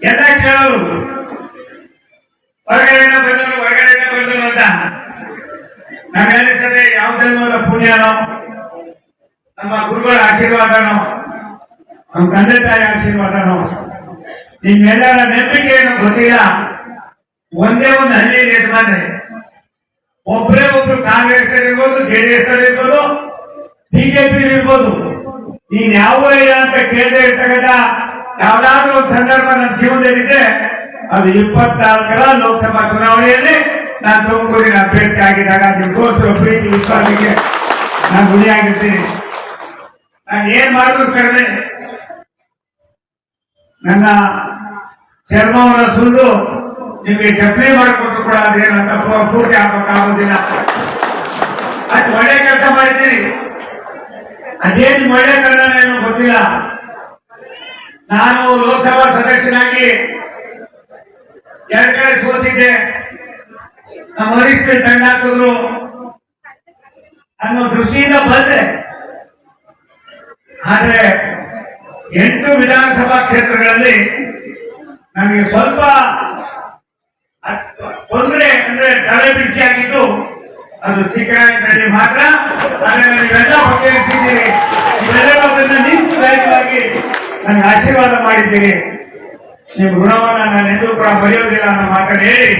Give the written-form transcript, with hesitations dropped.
ಎಲ್ಲ ಕೇಳೋರು ಹೊರಗಡೆಯಿಂದ ಬಂದರು ಅಂತ ನಾವೇನಿಸ್ತದೆ ಯಾವ ಧರ್ಮದ ಪುಣ್ಯನೋ ನಮ್ಮ ಗುರುಗಳ ಆಶೀರ್ವಾದನೋ ನಮ್ಮ ತಂದೆ ತಾಯಿ ಆಶೀರ್ವಾದನೋ ನಿಮ್ಮೆಲ್ಲರ ನಂಬಿಕೆಯನ್ನು ಗೊತ್ತಿಲ್ಲ. ಒಂದೇ ಒಂದು ಹಳ್ಳಿಯಲ್ಲಿ ಯಜಮಾನ್ರೆ ಒಬ್ಬರೇ ಒಬ್ರು ಕಾಂಗ್ರೆಸ್ ಇರ್ಬೋದು, ಜೆಡಿಎಸ್ ಇರ್ಬೋದು, ಬಿಜೆಪಿ ಇರ್ಬೋದು, ನೀನ್ ಯಾವ ಅಂತ ಕೇಳದೆ ಇರ್ತಕ್ಕಂಥ ಯಾವ್ದಾದ್ರು ಒಂದು ಸಂದರ್ಭ ನನ್ನ ಜೀವನದಲ್ಲಿದೆ. ಅದು 24ರ ಲೋಕಸಭಾ ಚುನಾವಣೆಯಲ್ಲಿ ನಾನು ತುಮಕೂರಿನ ಅಭ್ಯರ್ಥಿ ಆಗಿದ್ದಾಗ ನೀವು ತೋರಿಸಿರೋ ಪ್ರೀತಿ ವಿಶ್ವಾಸಕ್ಕೆ ನಾನು ಗುರಿಯಾಗಿರ್ತೀನಿ. ನಾನು ಏನ್ ಮಾಡಿದ್ರು ಕರೆದೆ ನನ್ನ ಚರ್ಮವನ್ನು ಸುಳ್ಳು ನಿಮಗೆ ಚಪ್ಪಲಿ ಮಾಡಿಕೊಟ್ಟು ಕೂಡ ಅದೇನಂತ ಪೂರ್ತಿ ಹಾಕೋಕ್ಕಾಗೋದಿಲ್ಲ. ಅಷ್ಟು ಒಳ್ಳೆ ಕೆಲಸ ಮಾಡಿದ್ದೀರಿ. ಅದೇನು ಒಳ್ಳೆ ಕಾರಣ ಏನೋ ಗೊತ್ತಿಲ್ಲ. ನಾನು ಲೋಕಸಭಾ ಸದಸ್ಯನಾಗಿ 2 ಕಡೆ ಸೋತಿದ್ದೆ. ನಮ್ಮ ವರಿಷ್ಠರು ತಂಡ ಹಾಕಿದ್ರು ಅನ್ನೋ ದೃಷ್ಟಿಯಿಂದ ಬಂದೆ. ಆದ್ರೆ 8 ವಿಧಾನಸಭಾ ಕ್ಷೇತ್ರಗಳಲ್ಲಿ ನನಗೆ ಸ್ವಲ್ಪ ತೊಂದರೆ ಅಂದ್ರೆ ತಲೆ ಬಿಸಿ ಆಗಿದ್ದು ಅದು ಚಿಕ್ಕರಾಯಕನಲ್ಲಿ ಮಾತ್ರ. ಆದ್ರೆ ನೀವೆಲ್ಲ ಬಗೆಹರಿಸಿದ್ದೀರಿ. ಇವೆಲ್ಲದನ್ನ ನಿಂತು ಧೈರ್ಯವಾಗಿ ನನಗೆ ಆಶೀರ್ವಾದ ಮಾಡಿದ್ದೀರಿ. ನಿಮ್ಮ ಋಣವನ್ನ ನಾನು ಎಂದೂ ಕೂಡ ಬರೆಯೋದಿಲ್ಲ ಅನ್ನೋ ಮಾತನ್ನು ಹೇಳಿ